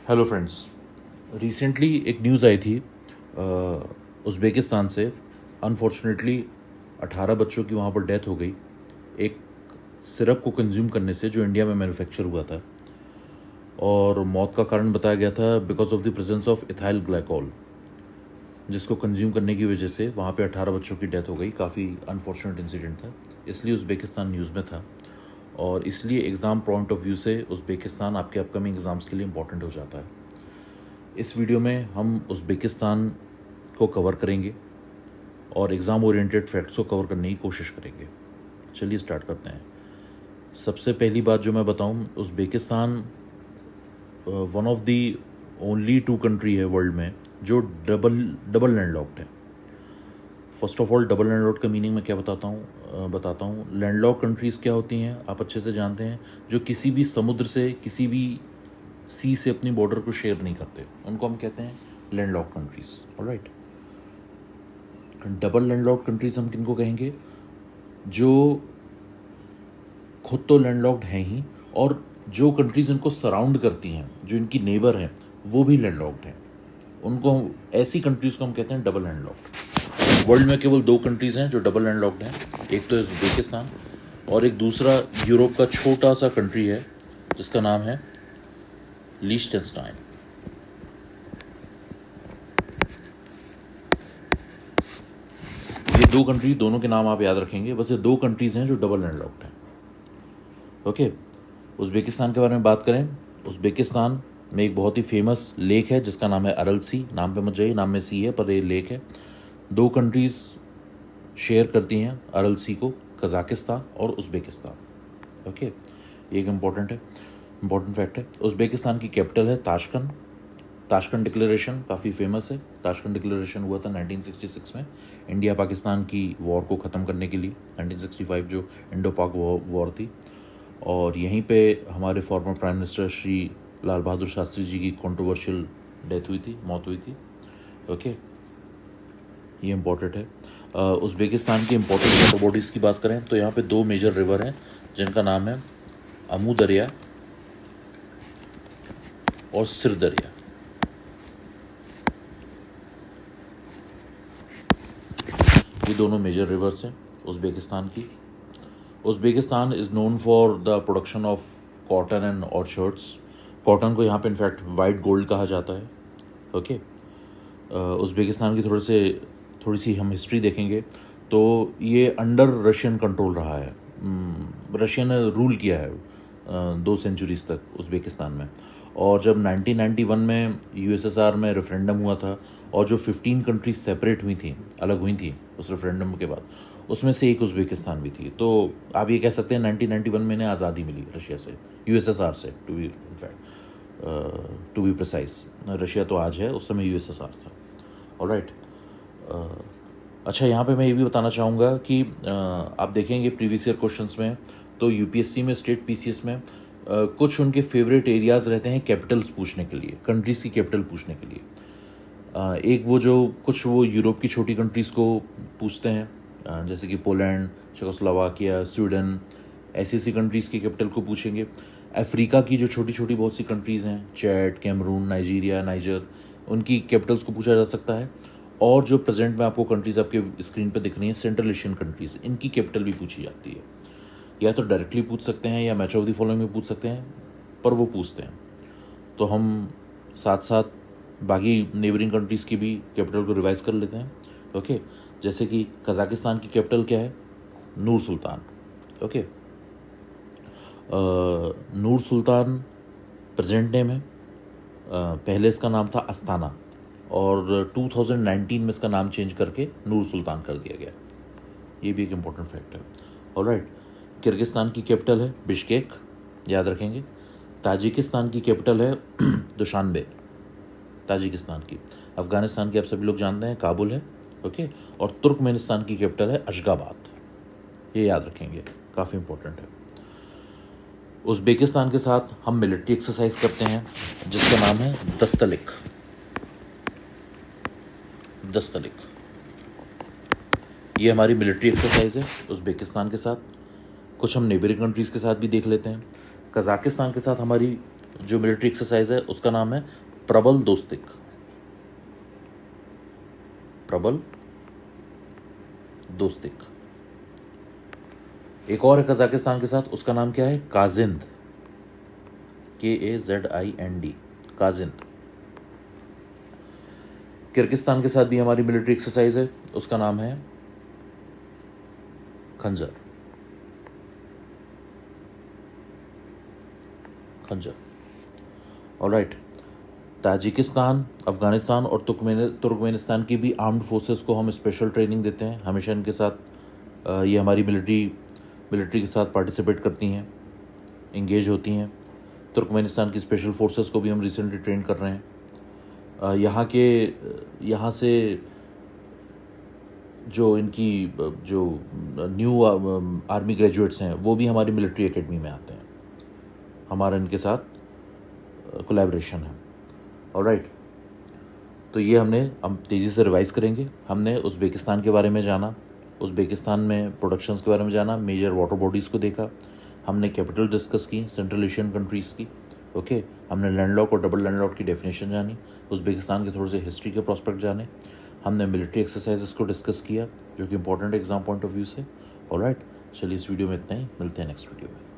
Hello friends. Recently एक news आई थी Uzbekistan से। अनफॉर्चुनेटली 18 बच्चों की वहाँ पर डेथ हो गई एक सिरप को कंज्यूम करने से जो इंडिया में मैन्युफैक्चर हुआ था, और मौत का कारण बताया गया था because of the presence of ethyl glycol, जिसको कंज्यूम करने की वजह से वहाँ पे 18 बच्चों की डेथ हो गई। काफ़ी अनफॉर्चुनेट इंसिडेंट था, इसलिए उज़्बेकिस्तान न्यूज़ में था। और इसलिए एग्ज़ाम पॉइंट ऑफ व्यू से उज़्बेकिस्तान आपके अपकमिंग एग्ज़ाम्स के लिए इंपॉर्टेंट हो जाता है। इस वीडियो में हम उज़्बेकिस्तान को कवर करेंगे और एग्ज़ाम ओरिएंटेड फैक्ट्स को कवर करने की कोशिश करेंगे। चलिए स्टार्ट करते हैं। सबसे पहली बात जो मैं बताऊं, Uzbekistan one of the only two country है वर्ल्ड में जो डबल लैंडलॉक्ड है। First of all, double landlocked का मीनिंग मैं क्या बताता हूँ। लैंडलॉक्ड कंट्रीज़ क्या होती हैं आप अच्छे से जानते हैं, जो किसी भी समुद्र से, किसी भी सी से अपनी बॉर्डर को शेयर नहीं करते, उनको हम कहते हैं landlocked countries. Alright. Double landlocked countries हम किनको कहेंगे? जो खुद तो लैंडलॉक्ड हैं ही, और जो कंट्रीज़ इनको सराउंड करती हैं, जो इनकी नेबर हैं, वो भी लैंडलॉक्ड हैं। ऐसी कंट्रीज़ को हम कहते हैं डबल लैंडलॉक्ड। वर्ल्ड में केवल दो कंट्रीज़ हैं जो डबल लैंडलॉक्ड हैं, एक तो उज़्बेकिस्तान और एक दूसरा यूरोप का छोटा सा कंट्री है जिसका नाम है लीechtenstein। ये दो कंट्री, दोनों के नाम आप याद रखेंगे, बस ये दो कंट्रीज़ हैं जो डबल लैंडलॉक्ड हैं। ओके। उज़्बेकिस्तान के बारे में बात करें, उज़्बेकिस्तान में एक बहुत ही फेमस लेक है जिसका नाम है अरल सी। नाम पे मत जाइए, नाम में सी है पर ये लेक है। दो कंट्रीज़ शेयर करती हैं अरल सी को, कज़ाकिस्तान और उज़्बेकिस्तान। ओके, ये एक इम्पॉर्टेंट फैक्ट है। उज़्बेकिस्तान की कैपिटल है ताशकंद। ताशकंद डिक्लेरेशन काफ़ी फेमस है। ताशकंद डिक्लेरेशन हुआ था 1966 में, इंडिया पाकिस्तान की वॉर को ख़त्म करने के लिए। 1965 जो इंडो पाक वॉर थी, और यहीं पे हमारे former prime minister Shri Lal Bahadur Shastri ji की कंट्रोवर्शियल मौत हुई थी। ओके, ये इम्पोर्टेंट है। उज़्बेकिस्तान की इम्पोर्टेंट वाटर बॉडीज़ की बात करें तो यहाँ पे दो मेजर रिवर हैं जिनका नाम है अमू दरिया और सिर दरिया। ये दोनों मेजर रिवर्स हैं उज़्बेकिस्तान की। Uzbekistan is known for the production of cotton and orchards. Cotton को यहाँ पे इनफैक्ट वाइट गोल्ड कहा जाता है। ओके। उज़्बेकिस्तान की थोड़ी सी हम हिस्ट्री देखेंगे तो ये अंडर रशियन कंट्रोल रहा है। रशिया ने रूल किया है 2 सेंचुरीज तक उज़्बेकिस्तान में। और जब 1991 में यूएसएसआर में रेफरेंडम हुआ था और जो 15 कंट्रीज सेपरेट हुई थी, अलग हुई थी उस रेफरेंडम के बाद, उसमें से एक उज़्बेकिस्तान भी थी। तो आप ये कह सकते हैं 1991 में इन्हें आज़ादी मिली रशिया से, यूएसएसआर से, टू बी प्रिसाइज। रशिया तो आज है, उस समय यूएसएसआर था। ऑलराइट। अच्छा, यहाँ पे मैं ये भी बताना चाहूँगा कि आप देखेंगे प्रीवियस ईयर क्वेश्चंस में, तो यूपीएससी में, स्टेट पीसीएस में कुछ उनके फेवरेट एरियाज़ रहते हैं कैपिटल्स पूछने के लिए, कंट्रीज़ की कैपिटल पूछने के लिए। एक वो यूरोप की छोटी कंट्रीज़ को पूछते हैं, जैसे कि पोलैंड, चेकोस्लोवाकिया, स्वीडन, ऐसी कंट्रीज़ की कैपिटल को पूछेंगे। अफ्रीका की जो छोटी छोटी बहुत सी कंट्रीज़ हैं, चैड, कैमरून, नाइजीरिया, नाइजर, उनकी कैपिटल्स को पूछा जा सकता है। और जो प्रेजेंट में आपको कंट्रीज़ आपके स्क्रीन पर दिख रही हैं, सेंट्रल एशियन कंट्रीज़, इनकी कैपिटल भी पूछी जाती है। या तो डायरेक्टली पूछ सकते हैं या मैच ऑफ द फॉलोइंग में पूछ सकते हैं, पर वो पूछते हैं। तो हम साथ साथ बाकी नेबरिंग कंट्रीज़ की भी कैपिटल को रिवाइज कर लेते हैं। ओके। जैसे कि कज़ाकिस्तान की कैपिटल क्या है? नूर सुल्तान। ओके। नूर सुल्तान प्रेजेंट नेम है। पहले इसका नाम था अस्ताना, और 2019 में इसका नाम चेंज करके नूर सुल्तान कर दिया गया। ये भी एक इम्पोर्टेंट फैक्ट है। ऑलराइट। किर्गिस्तान की कैपिटल है बिश्केक, याद रखेंगे। ताजिकिस्तान की कैपिटल है दुशानबे, ताजिकिस्तान की। अफ़गानिस्तान की आप सभी लोग जानते हैं काबुल है। ओके। और तुर्कमेनिस्तान की कैपिटल है अशगाबाद, ये याद रखेंगे, काफ़ी इंपॉर्टेंट है। उज़्बेकिस्तान के साथ हम मिलिट्री एक्सरसाइज करते हैं जिसका नाम है दस्तलिक। ये हमारी मिलिट्री एक्सरसाइज है उज़्बेकिस्तान के साथ। कुछ हम नेबरिंग कंट्रीज़ के साथ भी देख लेते हैं। कज़ाकिस्तान के साथ हमारी जो मिलिट्री एक्सरसाइज है उसका नाम है प्रबल दोस्तिक। प्रबल दोस्तिक। एक और है कजाकिस्तान के साथ, उसका नाम क्या है? काजिंद। KAZIND, काजिंद। किर्गिस्तान के साथ भी हमारी मिलिट्री एक्सरसाइज है, उसका नाम है खंजर। खंजर। ऑलराइट। ताजिकिस्तान, अफगानिस्तान और तुर्कमेनिस्तान की भी आर्म्ड फोर्सेस को हम स्पेशल ट्रेनिंग देते हैं हमेशा। इनके साथ ये हमारी मिलिट्री के साथ पार्टिसिपेट करती हैं, इंगेज होती हैं। तुर्कमेनिस्तान की स्पेशल फोर्सेस को भी हम रिसेंटली ट्रेन कर रहे हैं। यहाँ से जो इनकी जो न्यू आर्मी ग्रेजुएट्स हैं वो भी हमारी मिलिट्री एकेडमी में आते हैं। हमारा इनके साथ कोलैबोरेशन है। ऑलराइट। तो ये हम तेज़ी से रिवाइज करेंगे। हमने उज़्बेकिस्तान के बारे में जाना, उज़्बेकिस्तान में प्रोडक्शंस के बारे में जाना, मेजर वाटर बॉडीज़ को देखा, हमने कैपिटल डिस्कस की सेंट्रल एशियन कंट्रीज़ की। ओके। हमने लैंडलॉक और डबल लैंडलॉक की डेफिनेशन जानी, उज़्बेकिस्तान के थोड़े से हिस्ट्री के प्रोस्पेक्ट जाने, हमने मिलिट्री एक्सरसाइजेस को डिस्कस किया जो कि important exam point of view से। ऑलराइट, चलिए इस वीडियो में इतना ही, मिलते हैं नेक्स्ट वीडियो में।